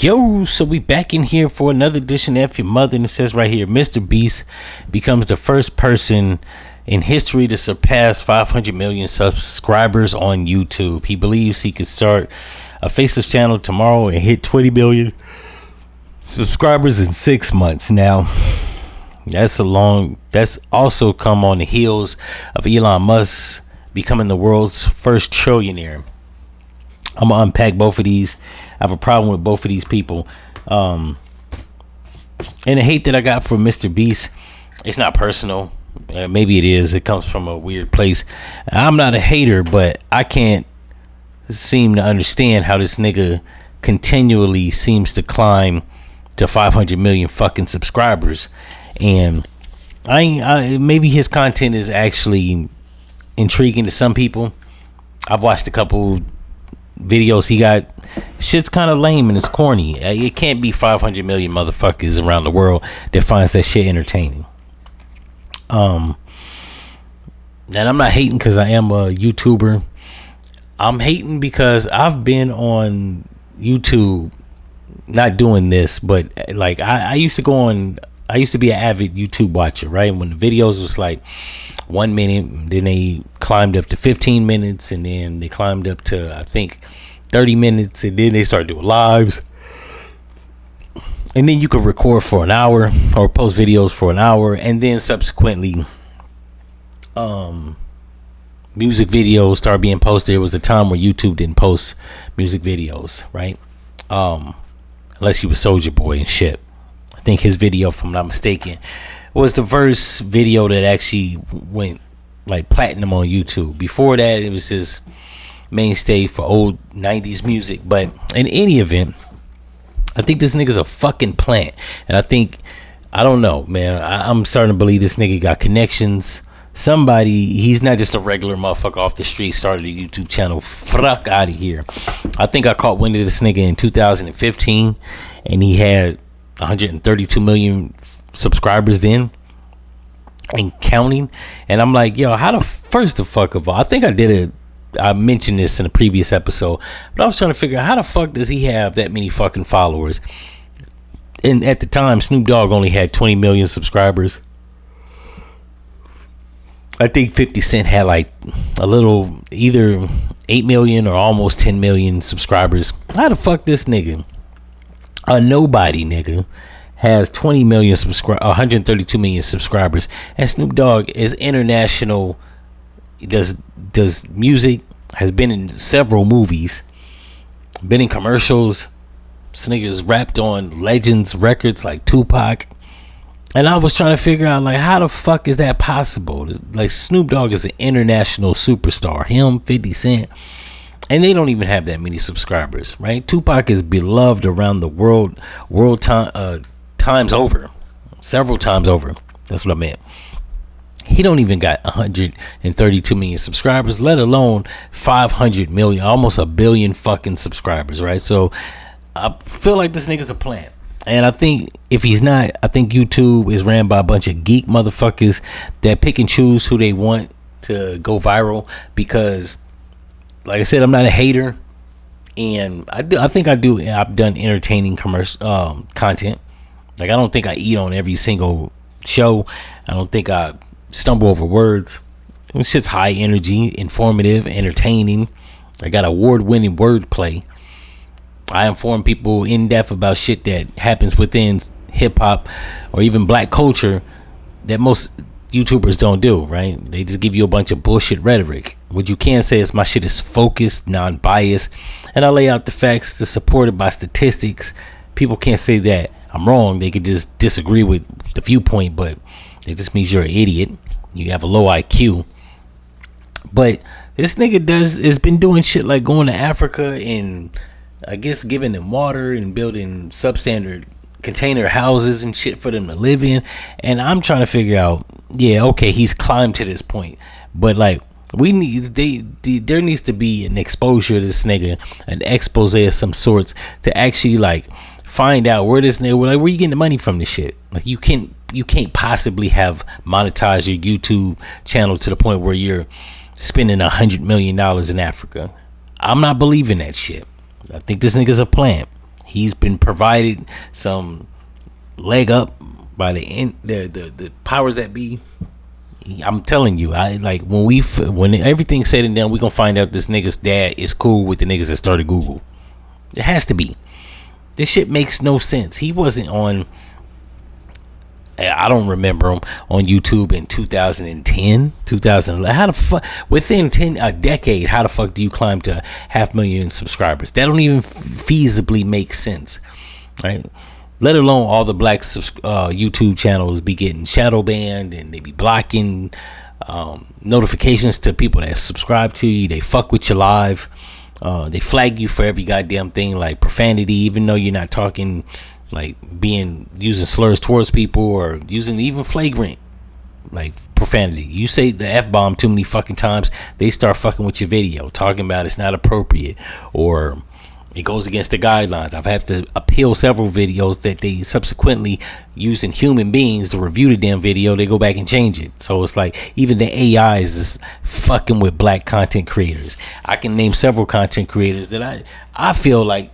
Yo, so we back in here for another edition of F-ya-Motha, and it says right here, Mr. Beast becomes the first person in history to surpass 500 million subscribers on YouTube. He believes he could start a faceless channel tomorrow and hit 20 million subscribers in 6 months. Now, that's also come on the heels of Elon Musk becoming the world's first trillionaire. I'm gonna unpack both of these. I have a problem with both of these people. And the hate that I got for Mr. Beast, it's not personal. Maybe it is. It comes from a weird place. I'm not a hater, but I can't seem to understand how this nigga continually seems to climb to 500 million fucking subscribers. And maybe his content is actually intriguing to some people. I've watched a couple videos he got. Shit's kind of lame and it's corny. It can't be 500 million motherfuckers around the world that finds that shit entertaining. And I'm not hating because I am a YouTuber. I'm hating because I've been on YouTube, not doing this, but like I used to be an avid YouTube watcher, right? When the videos was like 1 minute, then they climbed up to 15 minutes, and then they climbed up to, I think, 30 minutes, and then they started doing lives. And then you could record for an hour or post videos for an hour, and then subsequently music videos started being posted. There was a time where YouTube didn't post music videos, right? Unless you were Soulja Boy and shit. I think his video, if I'm not mistaken, was the first video that actually went like platinum on YouTube. Before that, it was his mainstay for old 90s music. But in any event, I think this nigga's a fucking plant. And I don't know, man. I'm starting to believe this nigga got connections. He's not just a regular motherfucker off the street, started a YouTube channel. Fuck out of here. I think I caught wind of this nigga in 2015, and he had 132 million subscribers then and counting. And I'm like, yo, first of all, I think I mentioned this in a previous episode, but I was trying to figure out how the fuck does he have that many fucking followers? And at the time, Snoop Dogg only had 20 million subscribers. I think 50 Cent had like a little, either 8 million or almost 10 million subscribers. How the fuck this nigga, a nobody nigga, has 20 million 132 million subscribers, and Snoop Dogg is international, does music, has been in several movies, been in commercials. This nigga is rapped on legends records like Tupac. And I was trying to figure out, like, how the fuck is that possible? Like, Snoop Dogg is an international superstar. Him, 50 Cent, and they don't even have that many subscribers, right? Tupac is beloved around the world times over, several times over. That's what I meant. He don't even got 132 million subscribers, let alone 500 million, almost a billion fucking subscribers, right? So I feel like this nigga's a plant. And I think if he's not, I think YouTube is ran by a bunch of geek motherfuckers that pick and choose who they want to go viral. Because, like I said, I'm not a hater, and I've done entertaining commercial content. Like, I don't think I eat on every single show. I don't think I stumble over words. This shit's high energy, informative, entertaining. I got award-winning wordplay. I inform people in depth about shit that happens within hip hop or even black culture that most YouTubers don't do, right? They just give you a bunch of bullshit rhetoric. What you can say is my shit is focused, non-biased, and I lay out the facts that's supported by statistics. People can't say that I'm wrong. They could just disagree with the viewpoint, but it just means you're an idiot. You have a low IQ. But this nigga has been doing shit like going to Africa and I guess giving them water and building substandard container houses and shit for them to live in. And I'm trying to figure out, yeah, okay, he's climbed to this point, but like there needs to be an exposure to this nigga, an expose of some sorts, to actually like find out where this nigga, like, where you getting the money from this shit. Like, you can't possibly have monetized your YouTube channel to the point where you're spending $100 million in Africa. I'm not believing that shit. I think this nigga's a plant. He's been provided some leg up by the powers that be. I'm telling you, I like when everything's said and done, we gonna find out this nigga's dad is cool with the niggas that started Google. It has to be. This shit makes no sense. He wasn't on. I don't remember him on YouTube in 2010, 2011. How the fuck within a decade? How the fuck do you climb to 500,000 subscribers? That don't even feasibly make sense, right? Let alone all the black YouTube channels be getting shadow banned and they be blocking notifications to people that subscribe to you. They fuck with you live. They flag you for every goddamn thing, like profanity, even though you're not talking, like using slurs towards people or using even flagrant like profanity. You say the F-bomb too many fucking times, they start fucking with your video, talking about it's not appropriate or it goes against the guidelines. I've had to appeal several videos that they subsequently using human beings to review the damn video. They go back and change it. So it's like even the AI is just fucking with black content creators. I can name several content creators that I feel like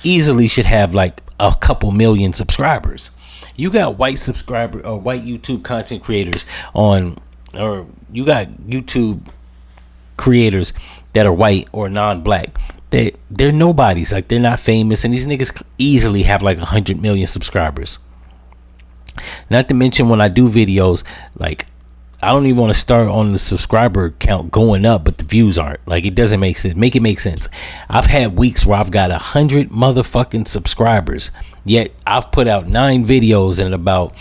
easily should have like a couple million subscribers. You got white subscriber or white YouTube content creators or you got YouTube creators that are white or non-black. They're nobodies. Like, they're not famous, and these niggas easily have like 100 million subscribers. Not to mention when I do videos, like, I don't even want to start on the subscriber count going up, but the views aren't. Like, it doesn't make sense. Make it make sense. I've had weeks where I've got 100 motherfucking subscribers, yet I've put out 9 videos and about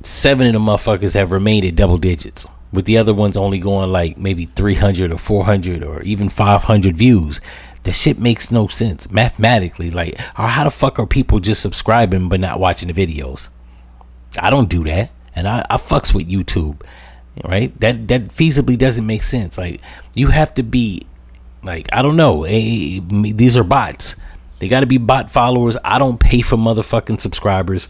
7 of the motherfuckers have remained at double digits, with the other ones only going like maybe 300 or 400 or even 500 views. The shit makes no sense mathematically. Like, how the fuck are people just subscribing but not watching the videos? I don't do that, and I fucks with YouTube, right? That feasibly doesn't make sense. Like, you have to be like, I don't know, these are bots. They got to be bot followers. I don't pay for motherfucking subscribers.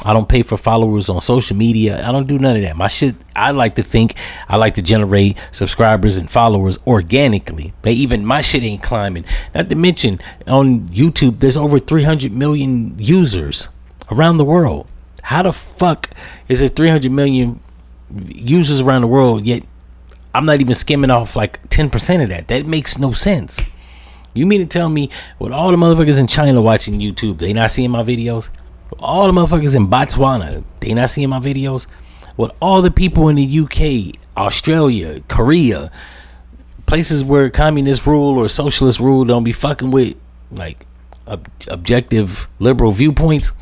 I don't pay for followers on social media. I don't do none of that. My shit, I like to generate subscribers and followers organically. But even my shit ain't climbing. Not to mention, on YouTube, there's over 300 million users around the world. How the fuck is there 300 million users around the world, yet I'm not even skimming off like 10% of that? That makes no sense. You mean to tell me with all the motherfuckers in China watching YouTube, they not seeing my videos? All the motherfuckers in Botswana, they not seeing my videos? With all the people in the UK, Australia, Korea, places where communist rule or socialist rule don't be fucking with like objective liberal viewpoints,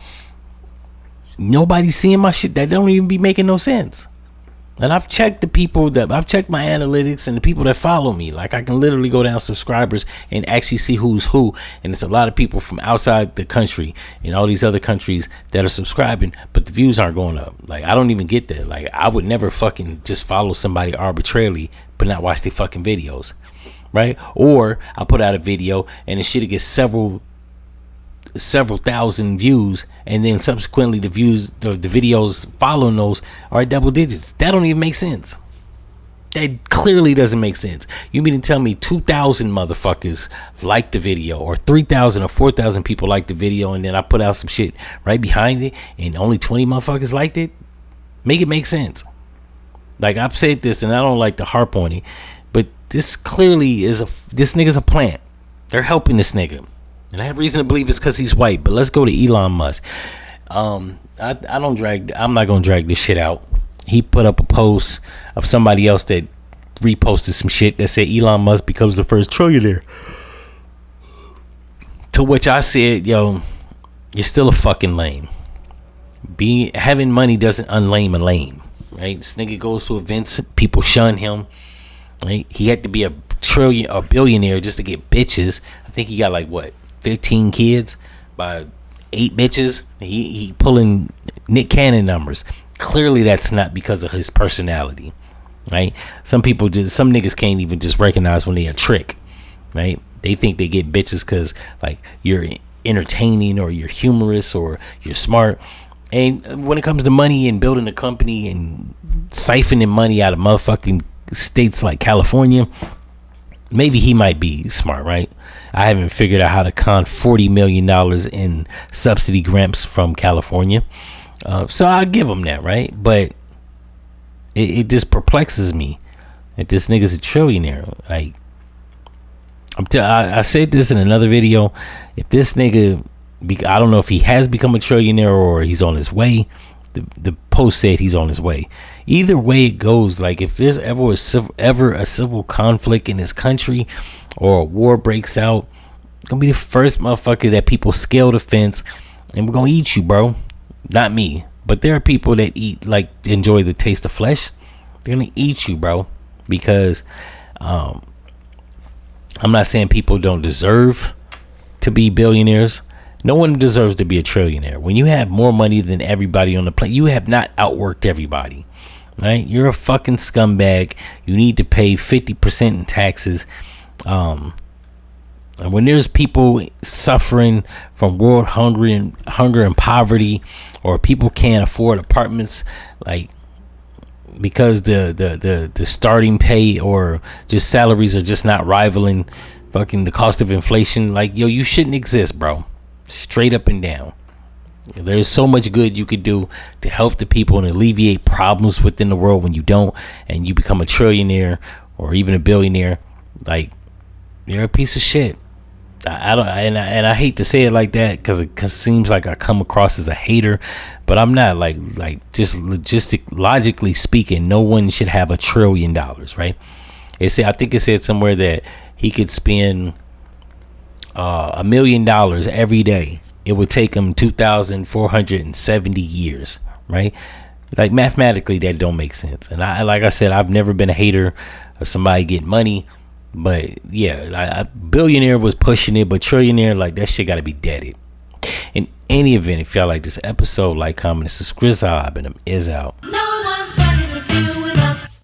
nobody's seeing my shit. That don't even be making no sense. And I've checked my analytics and the people that follow me. Like, I can literally go down subscribers and actually see who's who. And it's a lot of people from outside the country and all these other countries that are subscribing, but the views aren't going up. Like, I don't even get that. Like, I would never fucking just follow somebody arbitrarily but not watch their fucking videos, right? Or I put out a video and the shit gets several thousand views, and then subsequently the videos following those are at double digits. That don't even make sense. That clearly doesn't make sense. You mean to tell me 2,000 motherfuckers liked the video, or 3,000 or 4,000 people liked the video, and then I put out some shit right behind it and only 20 motherfuckers liked it? Make it make sense. Like, I've said this and I don't like to harp on it, but this clearly is this nigga's a plant. They're helping this nigga. And I have reason to believe it's because he's white. But let's go to Elon Musk. I'm not gonna drag this shit out. He put up a post of somebody else that reposted some shit that said Elon Musk becomes the first trillionaire. To which I said, yo, you're still a fucking lame. Having money doesn't unlame a lame, right? This nigga goes to events, people shun him, right? He had to be a billionaire just to get bitches. I think he got like what, 15 kids by 8 bitches. He pulling Nick Cannon numbers. Clearly that's not because of his personality, right? Some niggas can't even just recognize when they a trick, right? They think they get bitches because like you're entertaining or you're humorous or you're smart. And when it comes to money and building a company and siphoning money out of motherfucking states like California, maybe he might be smart, right? I haven't figured out how to con $40 million in subsidy grants from California. So I'll give him that, right? But it just perplexes me that this nigga's a trillionaire. Like, I said this in another video. If this nigga, I don't know if he has become a trillionaire or he's on his way. The post said he's on his way. Either way it goes, like if there's ever a civil conflict in this country or a war breaks out, gonna be the first motherfucker that people scale the fence and we're gonna eat you, bro. Not me, but there are people that enjoy the taste of flesh. They're gonna eat you, bro, because I'm not saying people don't deserve to be billionaires. No one deserves to be a trillionaire. When you have more money than everybody on the planet, you have not outworked everybody, right? You're a fucking scumbag. You need to pay 50% in taxes. And when there's people suffering from world hunger and poverty, or people can't afford apartments, like because the starting pay or just salaries are just not rivaling fucking the cost of inflation, like, yo, you shouldn't exist, bro. Straight up and down. There's so much good you could do to help the people and alleviate problems within the world. When you don't, and you become a trillionaire or even a billionaire, like, you're a piece of shit. I don't, and I hate to say it like that because it seems like I come across as a hater, but I'm not. Like just logically speaking, no one should have $1 trillion, right? I think it said somewhere that he could spend $1 million every day. It would take him 2,470 years, right? Like, mathematically that don't make sense. And like I said, I've never been a hater of somebody getting money, but yeah, billionaire was pushing it, but trillionaire, like, that shit got to be deaded. In any event, if y'all like this episode, like, comment, and subscribe, and I'm is out.